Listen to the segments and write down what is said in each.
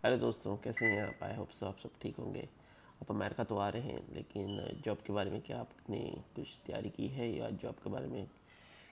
अरे दोस्तों, कैसे हैं आप? आई होप सो आप सब ठीक होंगे। आप अमेरिका तो आ रहे हैं, लेकिन जॉब के बारे में क्या आपने कुछ तैयारी की है, या जॉब के बारे में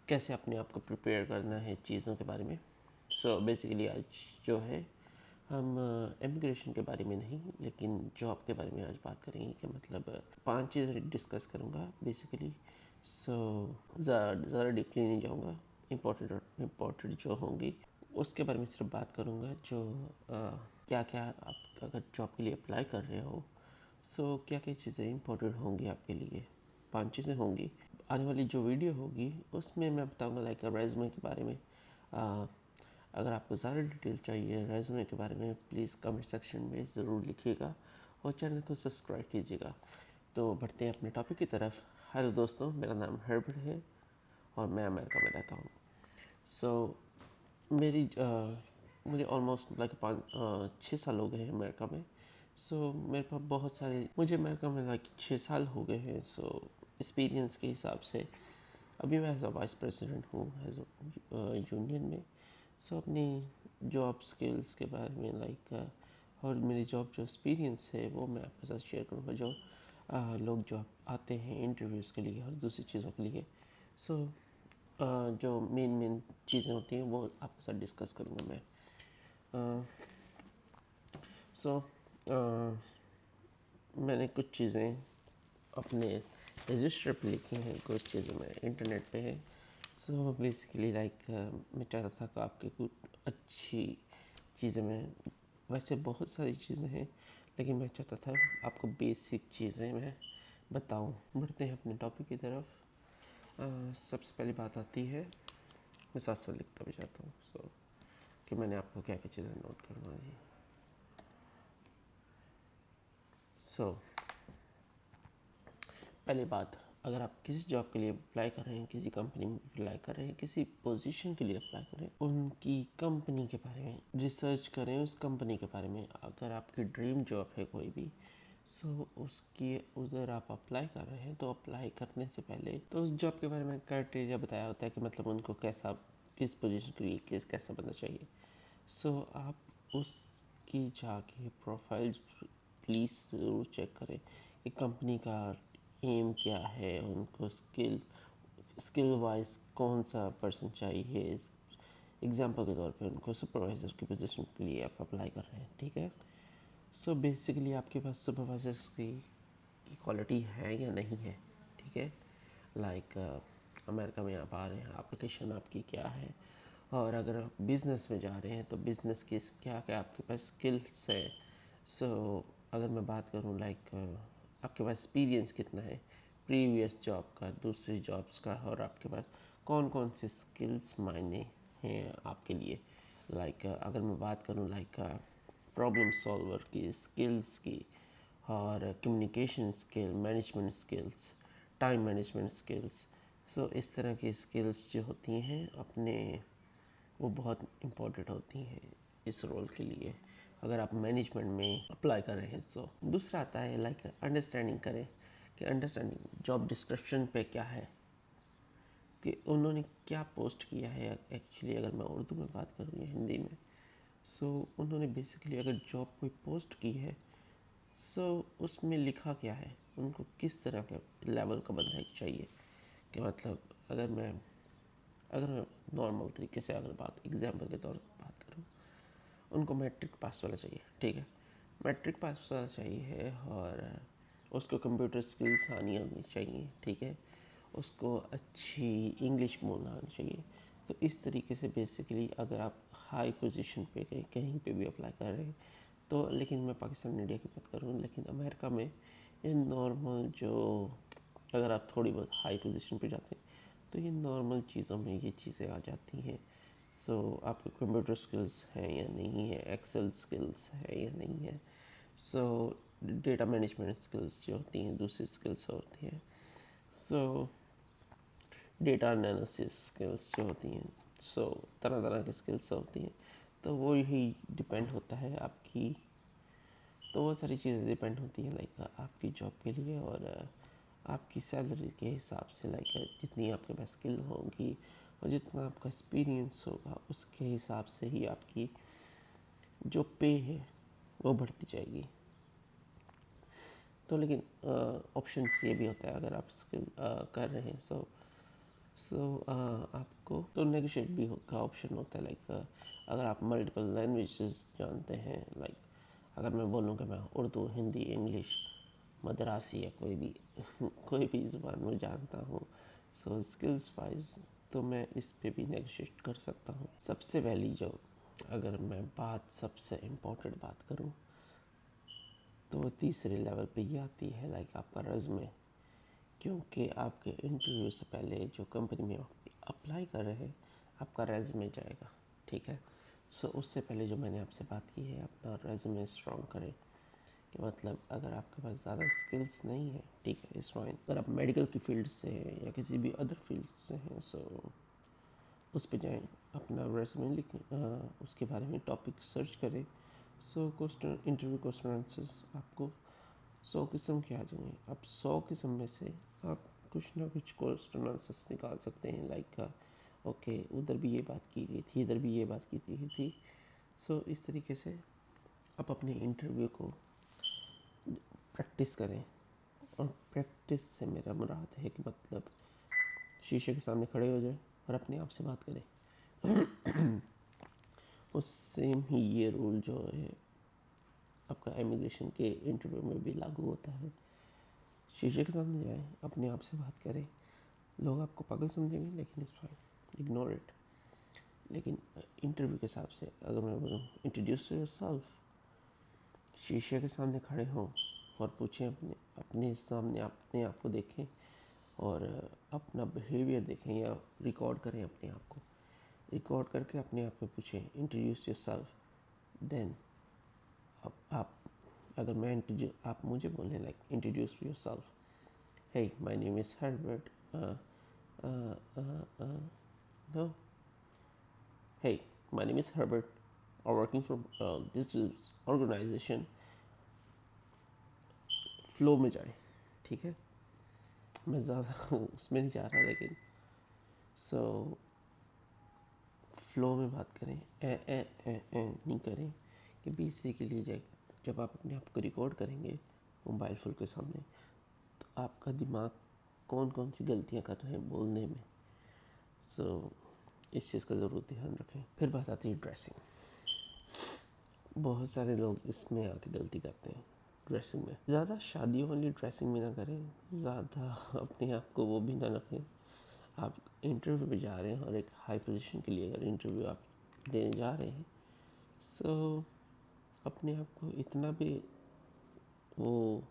कैसे अपने आप को प्रिपेयर करना है चीज़ों के बारे में। सो बेसिकली आज जो है हम इमिग्रेशन के बारे में नहीं, लेकिन जॉब के बारे में आज बात करेंगे। कि मतलब 5 चीज़ें डिस्कस करूँगा बेसिकली। सो ज़्यादा डीपली नहीं जाऊँगा। इम्पोर्टेंट जो होंगी उसके बारे में सिर्फ बात करूँगा। जो क्या क्या आप अगर जॉब के लिए अप्लाई कर रहे हो, सो क्या क्या चीज़ें इम्पोर्टेंट होंगी आपके लिए। 5 चीज़ें होंगी। आने वाली जो वीडियो होगी उसमें मैं बताऊँगा लाइक रेज़्यूमे के बारे में। अगर आपको ज़्यादा डिटेल चाहिए रेज़्यूमे के बारे में, प्लीज़ कमेंट सेक्शन में ज़रूर लिखिएगा और चैनल को सब्सक्राइब कीजिएगा। तो बढ़ते हैं अपने टॉपिक की तरफ। हेलो दोस्तों, मेरा नाम हर्बर्ट है और मैं अमेरिका में रहता हूँ। सो मुझे ऑलमोस्ट लाइक 6 साल हो गए हैं अमेरिका में। सो मेरे पास बहुत सारे, मुझे अमेरिका में लाइक 6 साल हो गए हैं। सो एक्सपीरियंस के हिसाब से अभी मैं एज अ वाइस प्रेसिडेंट हूँ एज यूनियन में। सो अपनी जॉब स्किल्स के बारे में लाइक और मेरी जॉब जो एक्सपीरियंस है वो मैं आपके साथ शेयर करूँगा। जो लोग जो आते हैं इंटरव्यूज़ के लिए और दूसरी चीज़ों के लिए। सो जो मेन चीज़ें होती हैं वो आपके साथ डिस्कस करूँगा मैं। सो मैंने कुछ चीज़ें अपने रजिस्टर पे लिखी हैं, कुछ चीज़ें मैं इंटरनेट पे है। सो बेसिकली लाइक मैं चाहता था कि आपके कुछ अच्छी चीज़ें, मैं वैसे बहुत सारी चीज़ें हैं लेकिन मैं चाहता था आपको बेसिक चीज़ें मैं बताऊं। बढ़ते हैं अपने टॉपिक की तरफ। सबसे पहली बात आती है, मैं साथ साथ लिखता भी जाता हूँ सो कि मैंने आपको क्या क्या चीज़ें नोट करवाई है। सो पहली बात, अगर आप किसी जॉब के लिए अप्लाई कर रहे हैं, किसी कंपनी में अप्लाई कर रहे हैं, किसी पोजीशन के लिए अप्लाई कर रहे हैं, उनकी कंपनी के बारे में रिसर्च करें। उस कंपनी के बारे में, अगर आपकी ड्रीम जॉब है कोई भी, सो उसकी उधर आप अप्लाई कर रहे हैं तो अप्लाई करने से पहले तो उस जॉब के बारे में क्राइटेरिया बताया होता है कि मतलब उनको कैसा, किस पोजीशन के लिए कैसा बंदा चाहिए। सो आप उसकी जाके प्रोफाइल प्लीज़ ज़रूर चेक करें कि कंपनी का एम क्या है, उनको स्किल वाइज कौन सा पर्सन चाहिए। एग्जांपल के तौर पे उनको सुपरवाइज़र की पोजीशन के लिए आप अप्लाई कर रहे हैं, ठीक है। सो बेसिकली आपके पास सुपरवाइज़र्स की क्वालिटी है या नहीं है, ठीक है। लाइक अमेरिका में आप आ रहे हैं, एप्लीकेशन आपकी क्या है। और अगर आप बिज़नेस में जा रहे हैं तो बिज़नेस की क्या क्या आपके पास स्किल्स है। सो अगर मैं बात करूँ लाइक आपके पास एक्सपीरियंस कितना है प्रीवियस जॉब का, दूसरी जॉब्स का, और आपके पास कौन कौन से स्किल्स मायने हैं आपके लिए। लाइक अगर मैं बात करूँ लाइक प्रॉब्लम सॉल्वर की स्किल्स की, और communication skill, management skills, time management skills. So इस तरह की स्किल्स जो होती हैं अपने, वो बहुत इम्पोर्टेंट होती हैं इस रोल के लिए अगर आप मैनेजमेंट में अप्लाई कर रहे हैं। सो दूसरा आता है लाइक अंडरस्टैंडिंग करें कि अंडरस्टैंडिंग जॉब डिस्क्रिप्शन पे क्या है, कि उन्होंने क्या पोस्ट किया है। एक्चुअली अगर मैं उर्दू में बात करूँ या हिंदी में, सो उन्होंने बेसिकली अगर जॉब कोई पोस्ट की है, सो उसमें लिखा क्या है, उनको किस तरह का लेवल का बंदा चाहिए। कि मतलब अगर मैं नॉर्मल तरीके से अगर बात एग्जांपल के तौर पर बात करूँ, उनको मैट्रिक पास वाला चाहिए, ठीक है। मैट्रिक पास वाला चाहिए और उसको कंप्यूटर स्किल्स आनी आनी चाहिए, ठीक है। उसको अच्छी इंग्लिश बोलना आनी चाहिए। तो इस तरीके से बेसिकली अगर आप हाई पोजीशन पे कहीं पे भी अप्लाई कर रहे हैं तो, लेकिन मैं पाकिस्तान इंडिया की बात करूँ, लेकिन अमेरिका में ये नॉर्मल जो, अगर आप थोड़ी बहुत हाई पोजीशन पे जाते हैं तो ये नॉर्मल चीज़ों में ये चीज़ें आ जाती हैं। सो आपके कंप्यूटर स्किल्स हैं या नहीं है, एक्सेल स्किल्स है या नहीं है। सो डेटा मैनेजमेंट स्किल्स जो होती हैं दूसरी स्किल्स होती हैं। सो डेटा एनालिसिस स्किल्स जो होती हैं, सो तरह तरह की स्किल्स होती हैं। तो वो ही डिपेंड होता है आपकी, तो वो सारी चीज़ें डिपेंड होती हैं लाइक आपकी जॉब के लिए और आपकी सैलरी के हिसाब से। लाइक जितनी आपके पास स्किल होगी और जितना आपका एक्सपीरियंस होगा उसके हिसाब से ही आपकी जो पे है वो बढ़ती जाएगी। तो लेकिन ऑप्शंस ये भी होता है, अगर आप स्किल कर रहे हैं आपको तो नेगोशिएट भी का ऑप्शन होता है। लाइक अगर आप मल्टीपल लैंग्वेजेस जानते हैं, लाइक अगर मैं बोलूँ कि मैं उर्दू, हिंदी, इंग्लिश, मद्रासी या कोई भी कोई भी ज़ुबान में जानता हूँ, सो स्किल्स वाइज तो मैं इस पे भी नेगोशिएट कर सकता हूँ। सबसे पहली जो, अगर मैं बात सबसे इम्पोर्टेंट बात करूँ तो वो तीसरे लेवल पे ये आती है, लाइक आपका रेज़्यूमे। क्योंकि आपके इंटरव्यू से पहले जो कंपनी में आप अप्लाई कर रहे हैं, आपका रेज़्यूमे जाएगा, ठीक है। सो उससे पहले जो मैंने आपसे बात की है, अपना रेज़्यूमे स्ट्रॉन्ग करें। कि मतलब अगर आपके पास ज़्यादा स्किल्स नहीं है, ठीक है, इट्स फाइन। अगर आप मेडिकल की फील्ड से हैं या किसी भी अदर फील्ड से हैं, सो उस पे जाएं, अपना रेज़्यूमे लिखें, उसके बारे में टॉपिक सर्च करें। So question, interview question answers आपको 100 किस्म के आ जाएंगे। अब 100 किस्म में से आप कुछ ना कुछ क्वेश्चन आंसर्स निकाल सकते हैं। लाइक ओके, उधर भी ये बात की गई थी, इधर भी ये बात की गई थी। सो इस तरीके से आप अपने इंटरव्यू को प्रैक्टिस करें। और प्रैक्टिस से मेरा मुराद है कि मतलब शीशे के सामने खड़े हो जाए और अपने आप से बात करें। और सेम ही ये रूल जो है आपका इमिग्रेशन के इंटरव्यू में भी लागू होता है। शीशे के सामने जाए, अपने आप से बात करें। लोग आपको पागल समझेंगे, लेकिन इट्स फाइन, इग्नोर इट। लेकिन इंटरव्यू के हिसाब से अगर मैं बोलूँ इंट्रोड्यूस योरसेल्फ, शीशे के सामने खड़े हों और पूछें, अपने अपने सामने अपने आप को देखें और अपना बिहेवियर देखें या रिकॉर्ड करें अपने आप को। रिकॉर्ड करके अपने आप को पूछें इंट्रोड्यूस योरसेल्फ। देन अब आप, अगर मैं आप मुझे बोलें like introduce yourself, hey my name is Herbert, no, hey my name is Herbert, I'm working for this organization। Flow में जाए, ठीक है। मैं ज़्यादा उसमें नहीं जा रहा, लेकिन सो फ्लो में बात करें, नहीं करें कि बेसिकली जब आप अपने आप को रिकॉर्ड करेंगे मोबाइल फ़ोन के सामने, तो आपका दिमाग कौन कौन सी गलतियां कर रहे हैं बोलने में। सो इस चीज़ का ज़रूर ध्यान रखें। फिर बात आती है ड्रेसिंग। बहुत सारे लोग इसमें आके गलती करते हैं ड्रेसिंग में। ज़्यादा शादियों वाली ड्रेसिंग भी ना करें, ज़्यादा अपने आप को वो भी ना रखें। आप इंटरव्यू पे जा रहे हैं और एक हाई पोजीशन के लिए अगर इंटरव्यू आप देने जा रहे हैं, सो अपने आप को इतना भी वो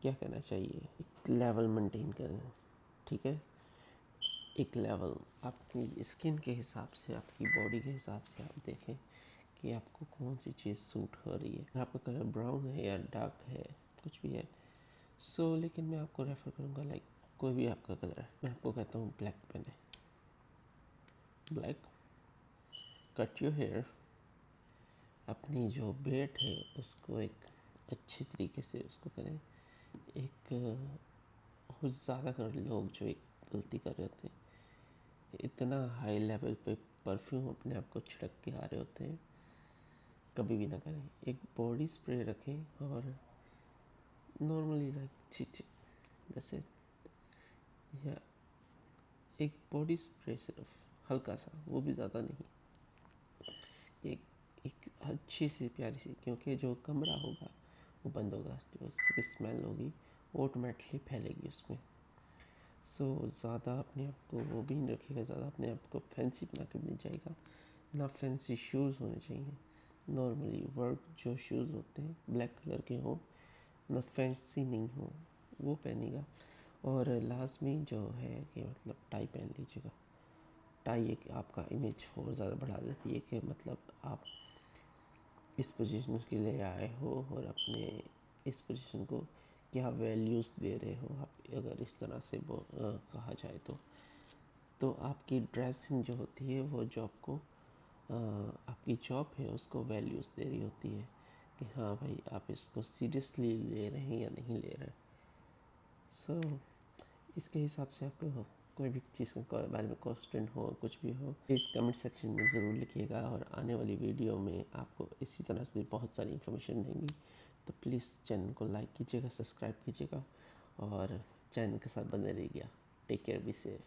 क्या कहना चाहिए, एक लेवल मेंटेन करें, ठीक है। एक लेवल आपकी स्किन के हिसाब से, आपकी बॉडी के हिसाब से आप देखें कि आपको कौन सी चीज़ सूट हो रही है। आपका कलर ब्राउन है या डार्क है, कुछ भी है, सो लेकिन मैं आपको रेफ़र करूँगा लाइक कोई भी आपका कलर है, मैं आपको कहता हूँ ब्लैक पहने, ब्लैक। कट योर हेयर, अपनी जो बेट है उसको एक अच्छे तरीके से उसको करें। एक बहुत ज़्यादा कर लोग जो एक गलती कर रहे होते हैं, इतना हाई लेवल पे परफ्यूम अपने आप को छिड़क के आ रहे होते हैं, कभी भी ना करें। एक बॉडी स्प्रे रखें और नॉर्मली लाइक जैसे, या एक बॉडी स्प्रे सिर्फ हल्का सा, वो भी ज़्यादा नहीं, एक एक अच्छी सी प्यारी सी, क्योंकि जो कमरा होगा वो बंद होगा, जो उसकी स्मेल होगी वो ऑटोमेटिकली फैलेगी उसमें। सो ज़्यादा अपने आप को वो भी नहीं रखेगा, ज़्यादा अपने आप को फैंसी बना के भी नहीं जाएगा। ना फैंसी शूज़ होने चाहिए, नॉर्मली वर्क जो शूज़ होते हैं ब्लैक कलर के हों, ना फैंसी नहीं हो, वो पहनेगा। और लाजमी जो है कि मतलब टाई पहन लीजिएगा। टाई एक आपका इमेज और ज़्यादा बढ़ा देती है कि मतलब आप इस पोजीशन के लिए आए हो और अपने इस पोजीशन को क्या वैल्यूज़ दे रहे हो आप, अगर इस तरह से वो कहा जाए तो आपकी ड्रेसिंग जो होती है वो जॉब को, आपकी जॉब है उसको वैल्यूज़ दे रही होती है कि हाँ भाई आप इसको सीरियसली ले रहे हैं या नहीं ले रहे। सो इसके हिसाब से आपको कोई भी चीज़ के बारे में क्वेश्चन हो, कुछ भी हो, प्लीज़ कमेंट सेक्शन में ज़रूर लिखिएगा। और आने वाली वीडियो में आपको इसी तरह से बहुत सारी इन्फॉर्मेशन देंगी। तो प्लीज़ चैनल को लाइक कीजिएगा, सब्सक्राइब कीजिएगा और चैनल के साथ बने रहिएगा। Take care, be safe.